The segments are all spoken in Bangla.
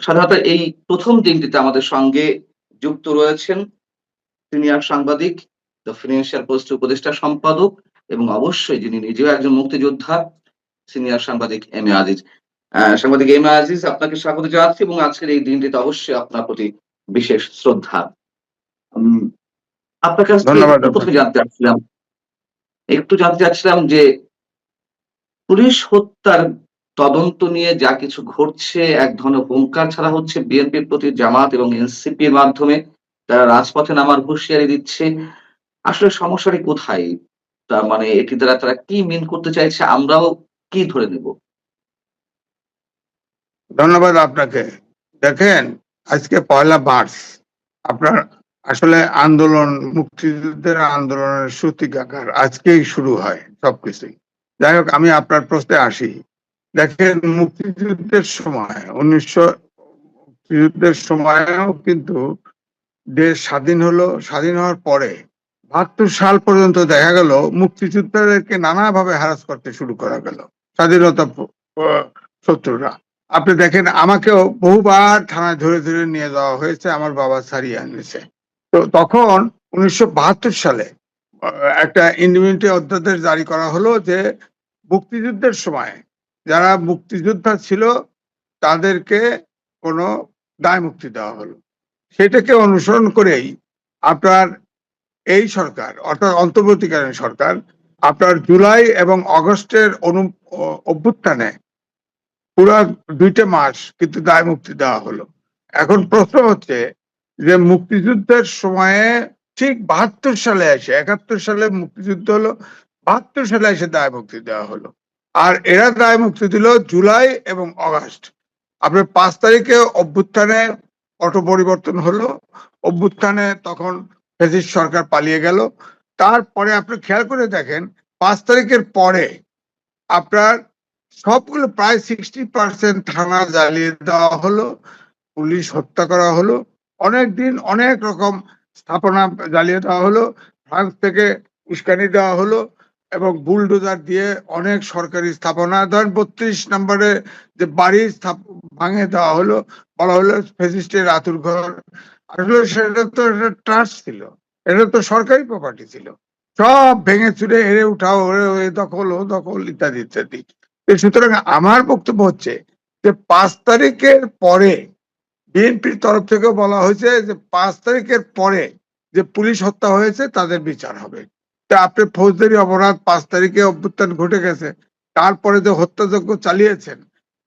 সাধারণত এই প্রথম দিনটিতে আমাদের সঙ্গে যুক্ত রয়েছেন সিনিয়র সাংবাদিক, দ্য ফিনান্সিয়াল পোস্টের উপদেষ্টা সম্পাদক এবং অবশ্যই যিনি নিজেও একজন মুক্তিযোদ্ধা, সিনিয়র সাংবাদিক এম এ আজিজ। সাংবাদিক এম এ আজিজ, আপনাকে স্বাগত জানাচ্ছি এবং আজকের এই দিনটিতে অবশ্যই আপনার প্রতি বিশেষ শ্রদ্ধা। উম আপনার কাছ থেকে ধন্যবাদ একটু ১ম এ আপনাকে। জানতে চাচ্ছিলাম যে পুলিশ হত্যার তদন্ত নিয়ে যা কিছু ঘটছে, এক ধরনের হুঙ্কার ছাড়া হচ্ছে বিএনপির প্রতি জামাত এবং এনসিপির মাধ্যমে তারা রাজপথে নামার হুঁশিয়ারি দিচ্ছে। আসলে সমস্যাটি কোথায়? তার মানে এটি দ্বারা তারা কি মিন করতে চাইছে, আমরাও কি ধরে নেব? ধন্যবাদ আপনাকে। দেখেন, আজকে পয়লা মার্চ। আপনার আসলে আন্দোলন, মুক্তিযুদ্ধের আন্দোলনের সূতিকাগার আজকেই শুরু হয় সবকিছুই। যাই হোক, আমি আপনার প্রশ্নে আসি। দেখেন, মুক্তিযুদ্ধের সময় মুক্তিযুদ্ধের সময়ও কিন্তু দেশ স্বাধীন হলো। স্বাধীন হওয়ার পরে ৭২ সাল পর্যন্ত দেখা গেল মুক্তিযোদ্ধাদেরকে নানাভাবে হ্যারাস করতে শুরু করা গেল স্বাধীনতা শত্রুরা। আপনি দেখেন, আমাকেও বহুবার থানায় ধরে ধরে নিয়ে যাওয়া হয়েছে, আমার বাবা ছাড়িয়ে আনিয়েছে। তো তখন ১৯৭২ সালে একটা ইন্ডিপেন্ডেন্ট অধ্যাদেশ জারি করা হলো যে মুক্তিযুদ্ধের সময় যারা মুক্তিযোদ্ধা ছিল তাদেরকে কোনো দায় মুক্তি দেওয়া হলো। সেটাকে অনুসরণ করেই আপনার এই সরকার, অর্থাৎ অন্তর্বর্তীকালীন সরকার, আপনার জুলাই এবং অগস্টের অভ্যুত্থানে পুরো ২টা মাস কিন্তু দায় মুক্তি দেওয়া হলো। এখন প্রশ্ন হচ্ছে যে মুক্তিযুদ্ধের সময়ে ঠিক ৭২ সালে এসে, ৭১ সালে মুক্তিযুদ্ধ হলো, ৭২ সালে এসে দায় মুক্তি দেওয়া হলো। আর এরা দায় মুক্তি দিল জুলাই এবং অগাস্ট। আপনার ৫ তারিখে অভ্যুত্থানে পট পরিবর্তন হলো। অভ্যুত্থানে তখন ফ্যাসিস্ট সরকার পালিয়ে গেল। তারপরে আপনি খেয়াল করে দেখেন, ৫ তারিখের পরে আপনার সবগুলো প্রায় 60% থানা জ্বালিয়ে দেওয়া হলো, পুলিশ হত্যা করা হলো, অনেক দিন অনেক রকম স্থাপনা জ্বালিয়ে দেওয়া হলো, ফ্রান্স থেকে উস্কানি দেওয়া হলো এবং বুলডোজার দিয়ে অনেক সরকারি স্থাপনা, ধরেন ৩২ নম্বরে যে বাড়ি ভাঙে দেওয়া হলো, বলা হলো ফ্যাসিস্টের আতুর ঘর। আসলে সেটা তো একটা ট্রাস্ট ছিল, এটা তো সরকারি প্রপার্টি ছিল। সব ভেঙে চুরে হেরে উঠাও, দখল ও দখল ইত্যাদি ইত্যাদি। সুতরাং আমার বক্তব্য হচ্ছে যে ৫ তারিখের পরে বিএনপির তরফ থেকে বলা হয়েছে যে ৫ তারিখের পরে যে পুলিশ হত্যা হয়েছে তাদের বিচার হবে। তা আপনি ফৌজদারি অপরাধ, ৫ তারিখে অভ্যুত্থান ঘটে গেছে, তারপরে যে হত্যাযজ্ঞ চালিয়েছেন,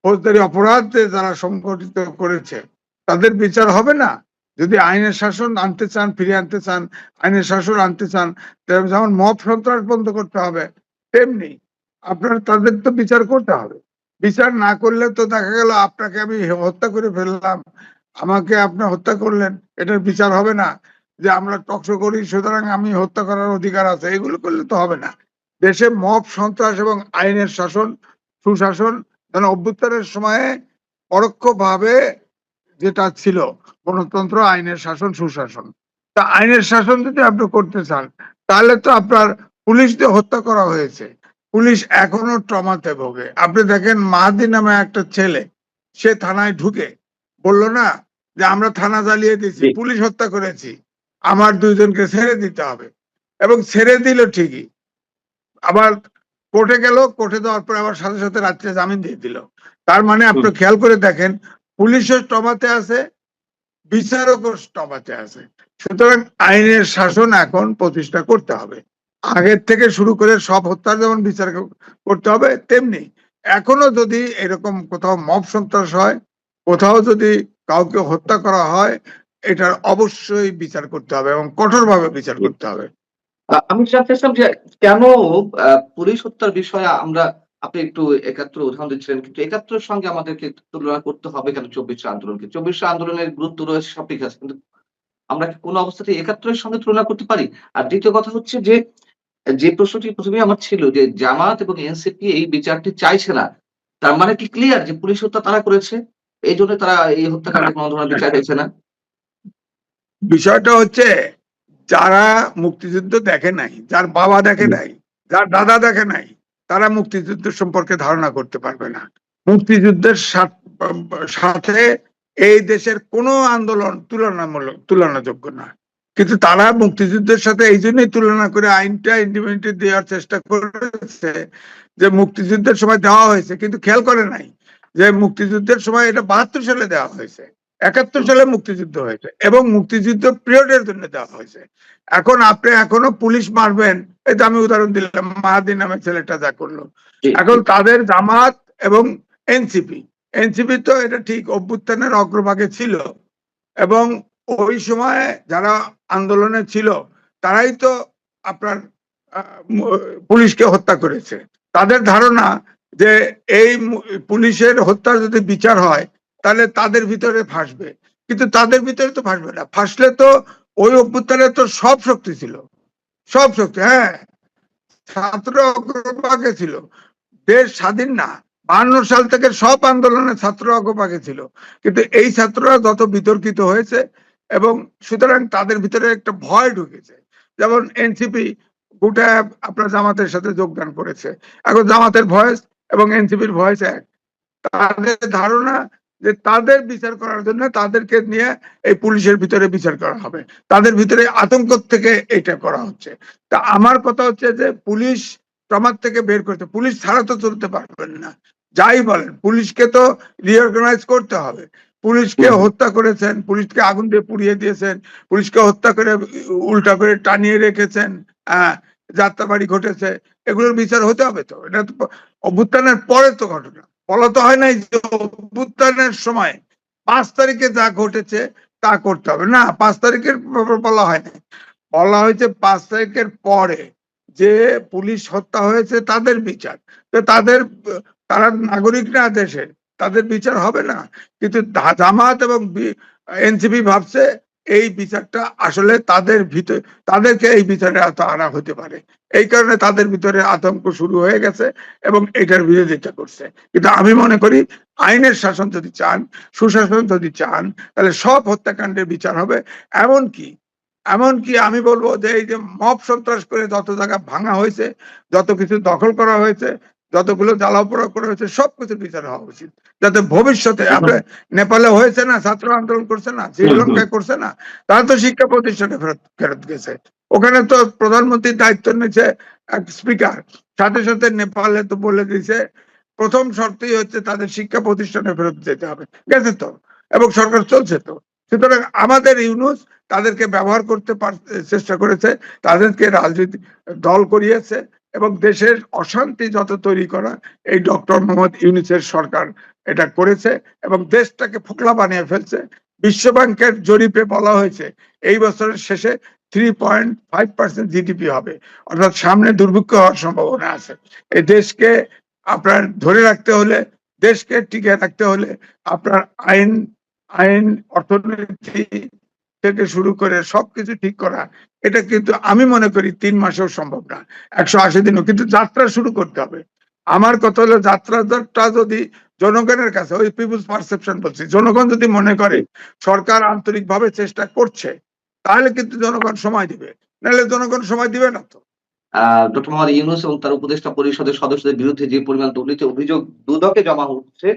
ফৌজদারি অপরাধ যে যারা সংগঠিত করেছে তাদের বিচার হবে না? যদি আইনের শাসন আনতে চান, ফিরিয়ে আনতে চান, আইনের শাসন আনতে চান, যেমন মব সন্ত্রাস বন্ধ করতে হবে, তেমনি আপনার তাদের তো বিচার করতে হবে। বিচার না করলে তো দেখা গেল আপনাকে আমি হত্যা করে ফেললাম, আমাকে আপনি হত্যা করলেন, এটার বিচার হবে না। যে আমরা টকশো করি সুতরাং আমি হত্যা করার অধিকার আছে, এগুলো করলে তো হবে না। দেশে মব সন্ত্রাস এবং আইনের শাসন, সুশাসন, যেন অভ্যুত্থানের সময়ে পরোক্ষভাবে যেটা ছিল গণতন্ত্র, আইনের শাসন, সুশাসন। তা আইনের শাসন যদি আপনি করতে চান, তাহলে তো আপনার পুলিশ দিয়ে হত্যা করা হয়েছে, পুলিশ এখনো ট্রমাতে ভোগে। আপনি দেখেন, মাহাদি নামে একটা ছেলে, সে থানায় ঢুকে বলল না যে আমরা থানা জ্বালিয়ে দিয়েছি, জি। পুলিশ হত্যা করেছি, আমার ২ জনকে ছেড়ে দিতে হবে। এবং ছেড়ে দিল ঠিকই, আবার কোর্টে গেল, কোর্টে দেওয়ার পর আবার সাথে সাথে রাত্রে জামিন দিয়ে দিল। তার মানে আপনি হুম। খেয়াল করে দেখেন, পুলিশও টমাতে আছে, বিচারকও টমাতে আছে। সুতরাং আইনের শাসন এখন প্রতিষ্ঠা করতে হবে। আগের থেকে শুরু করে সব হত্যার যেমন বিচার করতে হবে, তেমনি এখনো যদি এরকম কোথাও মব সন্ত্রাস হয়, কোথাও যদি কাউকে হত্যা করা হয়, এটার অবশ্যই বিচার করতে হবে এবং কঠোরভাবে বিচার জি। করতে হবে। আমি জানতে চাচ্ছিলাম যে কেন পুলিশ হত্যার বিষয়ে আপনি একটু ৭১ উদাহরণ দিচ্ছিলেন। কিন্তু ৭১ এর সঙ্গে আমাদেরকে তুলনা করতে হবে কেন ২৪শে আন্দোলনকে? ২৪শে আন্দোলনের গুরুত্ব রয়েছে, সব ঠিক আছে। কিন্তু আমরা কি কোন অবস্থাতেই ৭১ এর সঙ্গে তুলনা করতে পারি? আর দ্বিতীয় কথা হচ্ছে যে, যে প্রশ্নটি ১ম এই আমার ছিল যে জামাত এবং এনসিপি এই বিচারটি চাইছে না। তার মানে কি ক্লিয়ার যে পুলিশ হত্যা তারা করেছে? এইজন্য তারা এই হত্যাকাণ্ডে কোন ধরনের বিচার চাইছে না? বিষয়টা হচ্ছে, যারা মুক্তিযুদ্ধ দেখে নাই, যার বাবা দেখে নাই, যার দাদা দেখে নাই, তারা মুক্তিযুদ্ধ সম্পর্কে ধারণা করতে পারবে না। মুক্তিযুদ্ধের সাথে এই দেশের কোনো আন্দোলন তুলনাযোগ্য না। কিন্তু তারা মুক্তিযুদ্ধের সাথে এই জন্যই তুলনা করে আইনটা ইন্ডিপেন্ডেন্ট দেওয়ার চেষ্টা করেছে যে মুক্তিযুদ্ধের সময় দেওয়া হয়েছে, কিন্তু খেয়াল করে নাই যে মুক্তিযুদ্ধের সময় এটা 72 সালে দেওয়া হয়েছে, 71 সালে মুক্তিযুদ্ধ হয়েছে এবং মুক্তিযুদ্ধ পিরিয়ডের জন্য দেওয়া হয়েছে। এখন আপনি এখনো পুলিশ মারবেন, এই তো আমি উদাহরণ দিলাম মাহাদি নামের ছেলেটা যা করলো। এখন তাদের জামাত এবং এনসিপি তো এটা ঠিক অভ্যুত্থানের অগ্রভাগে ছিল এবং ওই সময় যারা আন্দোলনে ছিল তারাই তো আপনার পুলিশকে হত্যা করেছে। তাদের ধারণা যে এই পুলিশের হত্যার যদি বিচার হয় তাহলে তাদের ভিতরে ফাঁসবে, কিন্তু তাদের ভিতরে তো ফাঁসবে না। ফাঁসলে তো ওই অভ্যুত্থানে তো সব শক্তি ছিল, সব শক্তি, হ্যাঁ, ছাত্র অগ্রভাগে ছিল। দেশ স্বাধীন না, 52 সাল থেকে সব আন্দোলনে ছাত্র অগ্রভাগে ছিল, কিন্তু এই ছাত্ররা যত বিতর্কিত হয়েছে এবং সুতরাং তাদের ভিতরে একটা ভয় ঢুকেছে। যেমন এনসিপি গোটা আপনার জামাতের সাথে যোগদান করেছে, এখন জামাতের ভয়েস এবং এনসিপির ভয়েস এক। তাদের ধারণা যে তাদের বিচার করার জন্য তাদেরকে নিয়ে এই পুলিশের ভিতরে বিচার করা হবে, তাদের ভিতরে আতঙ্ক থেকে এটা করা হচ্ছে। তা আমার কথা হচ্ছে যে পুলিশ সমাজ থেকে বের করতে, পুলিশ ছাড়া তো চলতে পারবেন না। যাই বলেন, পুলিশকে তো রিঅর্গানাইজ করতে হবে। পুলিশকে হত্যা করেছেন, পুলিশকে আগুন দিয়ে পুড়িয়ে দিয়েছেন, পুলিশকে হত্যা করে উল্টা করে টানিয়ে রেখেছেন, যাত্রাবাড়ি ঘটেছে, এগুলোর বিচার হতে হবে। তো এটা তো অভ্যুত্থানের পরে তো ঘটনা, বলা তো হয় নাই যে অভ্যুত্থানের সময় 5 তারিখে যা ঘটেছে তা করতে হবে না। 5 তারিখের বলা হয় না, বলা হয়েছে 5 তারিখের পরে যে পুলিশ হত্যা হয়েছে তাদের বিচার। তো তারা নাগরিক না দেশের, তাদের বিচার হবে না। কিন্তু জামাত এবং এনসিপি ভাবছে এই বিচারটা আসলে তাদের ভিতরে, তাদেরকে এই বিচারে আনা হতে পারে, এই কারণে তাদের ভিতরে আতঙ্ক শুরু হয়ে গেছে এবং এটার বিরোধিতা করছে। কিন্তু আমি মনে করি আইনের শাসন যদি চান, সুশাসন যদি চান, তাহলে সব হত্যাকাণ্ডের বিচার হবে। এমনকি আমি বলবো যে এই যে মব সন্ত্রাস করে যত জায়গা ভাঙা হয়েছে, যত কিছু দখল করা হয়েছে, যতগুলো জ্বালাপোড়া করা হয়েছে, সবকিছু বিচার হওয়া উচিত, যাতে ভবিষ্যতে আপনার নেপালে হয়েছে না, ছাত্র আন্দোলন করছে না, শ্রীলঙ্কায় করছে না, তারা তো শিক্ষা প্রতিষ্ঠানে ফেরত গেছে। ওখানে তো প্রধানমন্ত্রীর দায়িত্ব নিয়েছে এক স্পিকার, সাথে সাথে নেপালে তো বলে দিয়েছে প্রথম শর্তই হচ্ছে তাদের শিক্ষা প্রতিষ্ঠানে ফেরত যেতে হবে, গেছে তো, এবং সরকার চলছে তো। সুতরাং আমাদের ইউনূস তাদেরকে ব্যবহার করতে চেষ্টা করেছে, তাদেরকে রাজনৈতিক দল করিয়েছে এবং দেশের অশান্তি যত তৈরি করা এই ডক্টর মোহাম্মদ ইউনূসের সরকার এটা করেছে এবং দেশটাকে ফোকলা বানিয়ে ফেলছে। বিশ্বব্যাংকের জরিপে বলা হয়েছে এই বছরের শেষে 3.5% জিডিপি হবে, অর্থাৎ সামনে দুর্ভিক্ষ হওয়ার সম্ভাবনা আছে। এই দেশকে আপনার ধরে রাখতে হলে, দেশকে টিকে রাখতে হলে আপনার আইন অর্থনীতি থেকে শুরু করে সবকিছু ঠিক করা, এটা কিন্তু আমি মনে করি 3 মাসেও সম্ভব না, 180 দিনও। কিন্তু যাত্রা শুরু করতে হবে। আমার কথা হলো যাত্রাটা যদি জনগণের কাছে, ওই পিপুলস পারসেপশন বলছি, জনগণ যদি মনে করে সরকার আন্তরিকভাবে চেষ্টা করছে, তাহলে কিন্তু জনগণ সময় দিবে, নাহলে জনগণ সময় দিবে না। তো ডক্টর মোহাম্মদ ইউনূস এবং তার উপদেষ্টা পরিষদের সদস্যদের বিরুদ্ধে যে পরিমাণ দুর্নীতি অভিযোগ দুদকে জমা হচ্ছে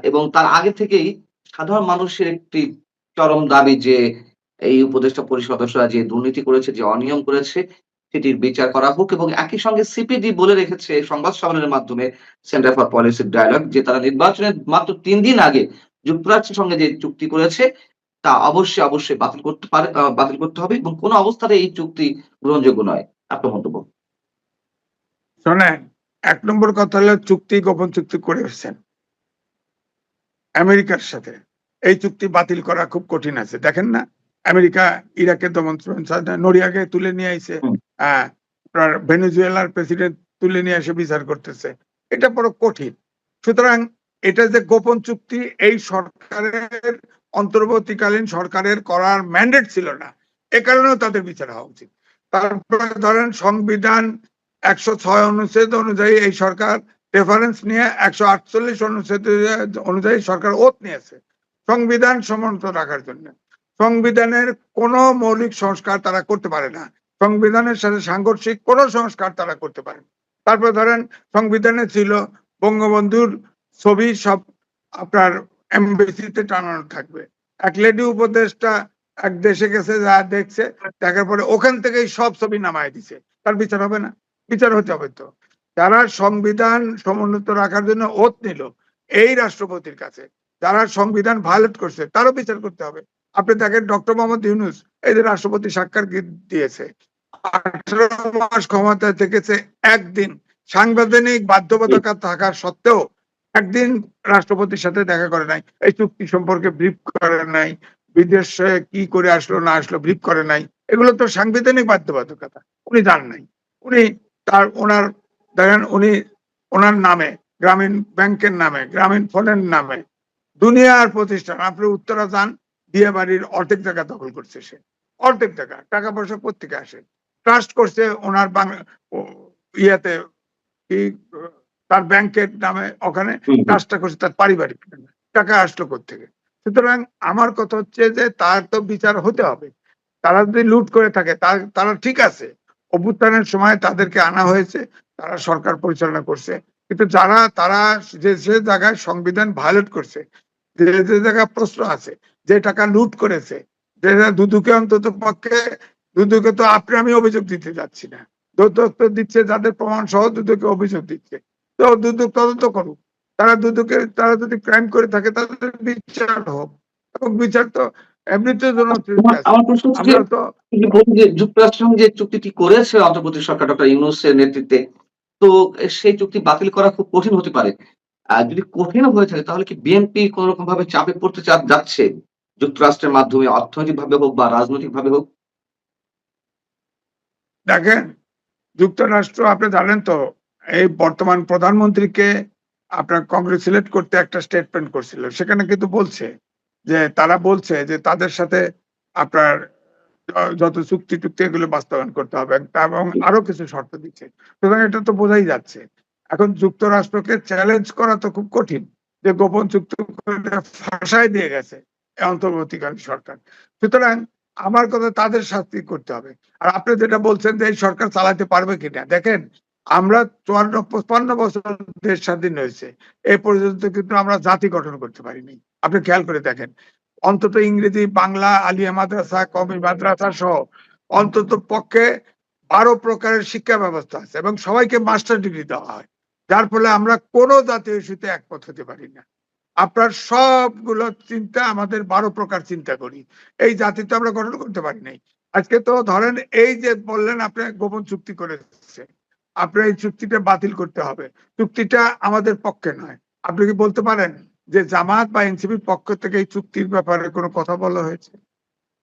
এবং তার আগে থেকেই সাধারণ মানুষের একটি চরম দাবি যে এই উপদেষ্টা পরিষদ সদস্যরা যে দুর্নীতি করেছে, যে অনিয়ম করেছে, সেটির বিচার করা হোক। এবং একই সঙ্গে সিপিডি বলে রেখেছে সংবাদ সম্মেলনের মাধ্যমে, সেন্টার ফর পলিসি ডায়ালগ, যে তারা নির্বাচনের মাত্র 3 দিন আগে যুক্তরাষ্ট্রের সঙ্গে যে চুক্তি করেছে তা অবশ্যই বাতিল করতে হবে এবং কোন অবস্থাতে এই চুক্তি গ্রহণযোগ্য নয়। আপনার মন্তব্য? শোনেন, 1 নম্বর কথা হলো চুক্তি, গোপন চুক্তি করেছেন আমেরিকার সাথে, এই চুক্তি বাতিল করা খুব কঠিন আছে। দেখেন না, আমেরিকা ইরাকে দমন নড়িয়াকে তুলে নিয়ে আইছে, আপনার ভেনেজুয়েলার প্রেসিডেন্ট তুলে নিয়ে এসে বিচার করতেছে, এটা বড় কঠিন। সুতরাং এটা যে গোপন চুক্তি, এই সরকারের অন্তর্বর্তীকালীন সরকারের করার ম্যান্ডেট ছিল না, এ কারণেও তাদের বিচার হওয়া উচিত। তারপরে ধরেন সংবিধান 106 অনুচ্ছেদ অনুযায়ী এই সরকার রেফারেন্স নিয়ে 148 অনুচ্ছেদ অনুযায়ী সরকার ওত নিয়েছে সংবিধান সমন্ত রাখার জন্য। সংবিধানের কোন মৌলিক সংস্কার তারা করতে পারে না, সংবিধানের সাথে সাংঘর্ষিক কোন সংস্কার তারা করতে পারে না। তারপরে ধরেন সংবিধানে ছিল বঙ্গবন্ধুর ছবি সব আপনার এমবেসিতে টানানো থাকবে। এক লেডি উপদেষ্টা এক দেশে গেছে, যা দেখছে, দেখার পরে ওখান থেকেই সব ছবি নামায় দিছে। তার বিচার হবে না? বিচার হতে হবে তো। যারা সংবিধান সমুন্নত রাখার জন্য ওথ নিল এই রাষ্ট্রপতির কাছে, যারা সংবিধান ভায়োলেট করছে তারও বিচার করতে হবে। আপনি দেখেন ডক্টর মোহাম্মদ ইউনূস, এই যে রাষ্ট্রপতি সাক্ষাৎ দিয়েছে, 18 মাস ক্ষমতায় থেকেছে, একদিন সাংবিধানিক বাধ্যবাধকতা থাকার সত্ত্বেও একদিন রাষ্ট্রপতির সাথে দেখা করে নাই, এই চুক্তি সম্পর্কে ব্রিফ করে নাই, বিদেশে কি করে আসলো না আসলো ব্রিফ করে নাই। এগুলো তো সাংবিধানিক বাধ্যবাধকতা, উনি জান নাই। উনি ওনার দেখেন, উনি ওনার নামে, গ্রামীণ ব্যাংকের নামে, গ্রামীণ ফোনের নামে দুনিয়ার প্রতিষ্ঠান, আপনি উত্তরা যান, বিয়ে বাড়ির অর্ধেক টাকা দখল করছে সে, অর্ধেক টাকা, টাকা পয়সা কোত্থেকে আসে? ট্রাস্ট করছে ওনার ইয়াতে, কি তার ব্যাংকের নামে, ওখানে ট্রাস্টটা করছে তার পারিবারিক নামে, টাকা আসলো কোত্থেকে? সুতরাং আমার কথা হচ্ছে যে তার তো বিচার হতে হবে। তারা যদি লুট করে থাকে তারা ঠিক আছে, অভ্যুত্থানের সময় তাদেরকে আনা হয়েছে, তারা সরকার পরিচালনা করছে, কিন্তু তারা যে জায়গায় সংবিধান ভায়োলেট করছে, যে জায়গায় প্রশ্ন আছে, যে টাকা লুট করেছে, যে দুদুকে অন্তত পক্ষে, দুদুকে তো আমি অভিযোগ দিতে যাচ্ছি না, তথ্য দিচ্ছে যাদের প্রমাণ সহ দুদুকে অভিযোগ দিচ্ছে, তো দুদক তদন্ত করুক। তারা যদি ক্রাইম করে থাকে তাদের বিচার হোক, এবং বিচার তো এমনিতে আমার প্রশ্ন হচ্ছে যে, আমরা তো আপনি বলছেন যে যুক্তরাষ্ট্রের সঙ্গে যে চুক্তিটি করেছে অন্তর্বর্তী সরকার ডক্টর ইউনূসের নেতৃত্বে, তো সেই চুক্তি বাতিল করা খুব কঠিন হতে পারে। যদি কঠিন হয়ে থাকে তাহলে কি বিএনপি কোন রকম ভাবে চাপে পড়তে যাচ্ছে যুক্তরাষ্ট্রের মাধ্যমে, অর্থনৈতিকভাবে হোক বা রাজনৈতিকভাবে হোক? দেখেন, যুক্তরাষ্ট্র, আপনি জানেন তো, এই বর্তমান প্রধানমন্ত্রীকে আপনার কংগ্রেচুলেট করতে একটা স্টেটমেন্ট করছিল, সেখানে কিন্তু বলছে যে, তারা বলছে যে তাদের সাথে আপনার যত চুক্তি টুক্তি এগুলো বাস্তবায়ন করতে হবে, এবং আরো কিছু শর্ত দিচ্ছে। সুতরাং এটা তো বোঝাই যাচ্ছে। এখন যুক্তরাষ্ট্রকে চ্যালেঞ্জ করা তো খুব কঠিন, যে গোপন চুক্তি করে ফাঁসায় দিয়ে গেছে এই অন্তর্বর্তীকালীন সরকার। সুতরাং আমার কথা, তাদের শাস্তি করতে হবে। আর আপনি যেটা বলছেন যে এই সরকার চালাতে পারবে কিনা, দেখেন, আমরা 54-55 বছর দেশ স্বাধীন হয়েছে, এ পর্যন্ত কিন্তু আমরা জাতি গঠন করতে পারিনি। আপনি খেয়াল করে দেখেন, অন্তত ইংরেজি, বাংলা, আলিয়া মাদ্রাসা, কওমি মাদ্রাসা সহ অন্তত পক্ষে 12 প্রকারের শিক্ষা ব্যবস্থা আছে, এবং সবাইকে মাস্টার ডিগ্রি দেওয়া হয়, যার ফলে আমরা কোনো জাতীয় ইস্যুতে একমত হতে পারি না। আপনার সবগুলো চিন্তা, আমাদের 12 প্রকার চিন্তা করি, এই জাতি তো আমরা গঠন করতে পারি নাই। আজকে তো ধরেন, এই যে বললেন আপনি গোপন চুক্তি করেছে, আপনার এই চুক্তিটা বাতিল করতে হবে, চুক্তিটা আমাদের পক্ষে নয়। আপনি কি বলতে পারেন যে জামাত বা এনসিপির পক্ষ থেকে এই চুক্তির ব্যাপারে কোনো কথা বলা হয়েছে?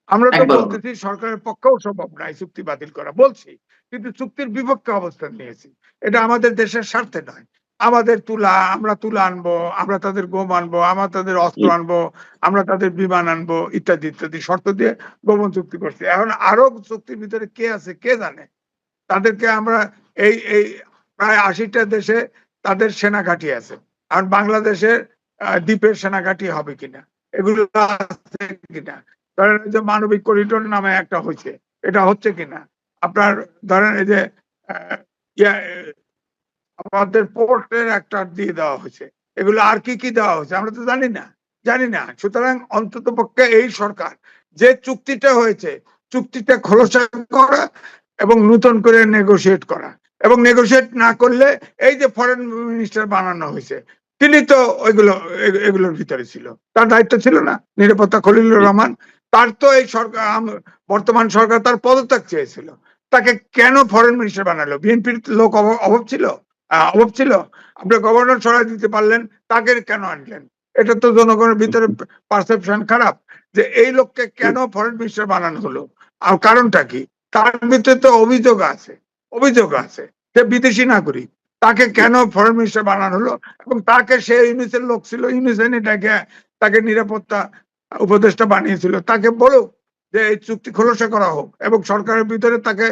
আমরা তো একবারও না। বলতেছি সরকারের পক্ষেও সম্ভব না এই চুক্তি বাতিল করা, বলছি, কিন্তু চুক্তির বিপক্ষে অবস্থান নিয়েছি। এটা আমাদের দেশের স্বার্থে নয়। আমরা তুলা আনবো, আমরা তাদের গম আনবো, আমরা তাদের অস্ত্র আনবো, আমরা তাদের বিমান আনবো, ইত্যাদি ইত্যাদি শর্ত দিয়ে গোপন চুক্তি করছি। এখন আরো চুক্তির ভিতরে কে আছে কে জানে। তাদেরকে আমরা এই প্রায় 80টা দেশে তাদের সেনা ঘাঁটি আছে। আর বাংলাদেশের দ্বীপের সেনা ঘাঁটি হবে কিনা, এগুলো আছে কিনা, ধরেন এই যে মানবিক করিডোর নামে একটা হয়েছে, এটা হচ্ছে কিনা, আপনার ধরেন এই যে আমাদের পোর্টের একটা দিয়ে দেওয়া হয়েছে, এগুলো আর কি কি দেওয়া হয়েছে আমরা তো জানি না। সুতরাং অন্তত পক্ষে এই সরকার, যে চুক্তিটা হয়েছে, চুক্তিটা খোলসা করা এবং নতুন করে নেগোশিয়েট করা, এবং নেগোশিয়েট না করলে এই যে ফরেন মিনিস্টার বানানো হয়েছে, তিনি তো এগুলোর ভিতরে ছিল, তার দায়িত্ব ছিল না? নিরাপত্তা খলিলুর রহমান, তার তো এই সরকার, বর্তমান সরকার তার পদত্যাগ চেয়েছিল, তাকে কেন ফরেন মিনিস্টার বানালো? বিএনপির লোক অভাব ছিল? আপনি গভর্নর সরাই দিতে পারলেন, তাকে কেন আনলেন? এটা তো জনগণের ভিতরে পারসেপশন খারাপ, যে এই লোককে কেন ফরেন মিনিস্টার বানানো হলো, আর কারণটা কি? তার ভিতরে তো অভিযোগ আছে যে বিদেশি নাগরিক, তাকে কেন ফরেন মিনিস্টার বানানো হলো? এবং তাকে, সে ইউনিসের লোক ছিল, ইউনিসেনই তাকে নিরাপত্তা উপদেষ্টা বানিয়েছিল, তাকে বলো যে এই চুক্তি খোলসা করা হোক, এবং সরকারের ভিতরে তাকে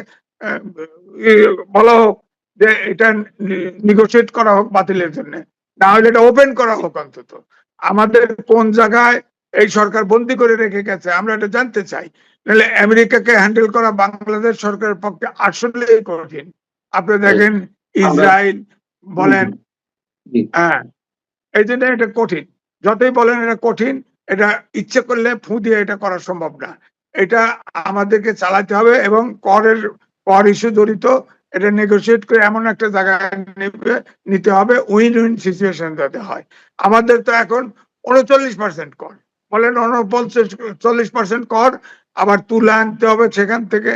বলা হোক যে এটা নেগোশিয়েট করা হোক বাতিলের জন্য, না হলে এটা ওপেন করা হোক। অন্তত আমাদের কোন জায়গায় এই সরকার বন্দি করে রেখে গেছে আমরা এটা জানতে চাই। নাহলে আমেরিকাকে হ্যান্ডেল করা বাংলাদেশ সরকারের পক্ষে আসলেই কঠিন। আপনি দেখেন ইসরায়েল বলেন, হ্যাঁ, এই জন্য এটা কঠিন। যতই বলেন এটা কঠিন, এটা ইচ্ছে করলে ফু দিয়ে এটা করা সম্ভব না। এটা আমাদেরকে চালাতে হবে এবং কর ইস্যু জড়িত এটা নেগোশিয়েট করে এমন একটা জায়গায় নিতে হবে উইন উইন সিচুয়েশন যাতে হয়। আমাদের তো এখন 39% কর, বলেন 40% কর, আবার তুলা আনতে হবে সেখান থেকে,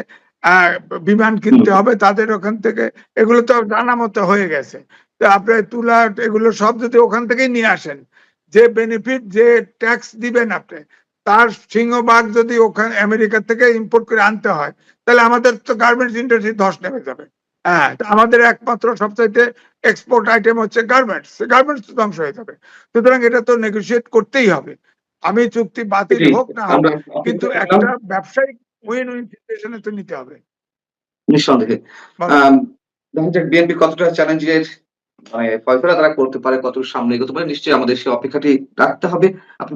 বিমান কিনতে হবে তাদের ওখান থেকে, এগুলো তো জানা মতো হয়ে গেছে। তো আপনার তুলা এগুলো সব যদি ওখান থেকেই নিয়ে আসেন, যে বেনিফিট যে ট্যাক্স দিবেন আপনি, তার সিংহভাগ যদি ওখানে আমেরিকা থেকে ইম্পোর্ট করে আনতে হয়, তাহলে আমাদের তো গার্মেন্টস ইন্ডাস্ট্রি ধস নেমে যাবে। হ্যাঁ, আমাদের একমাত্র সবচাইতে এক্সপোর্ট আইটেম হচ্ছে গার্মেন্টস ধ্বংস হয়ে যাবে। সুতরাং এটা তো নেগোশিয়েট করতেই হবে। আমি চুক্তি বাতিল এটাই হোক না হোক, আমরা কিন্তু অপেক্ষা করলাম। একটা ব্যবসায়িক উইন উইন সিচুয়েশনে তো নিতে হবে। নিঃসন্দেহে। বলেন। দেখা যাক বিএনপি কতটা চ্যালেঞ্জের মানে ফয়সালা তারা করতে পারে, কতটুকু সামনে এগোতে পারে। নিশ্চয়ই আমাদের সেই অপেক্ষাটি রাখতে হবে। আপনি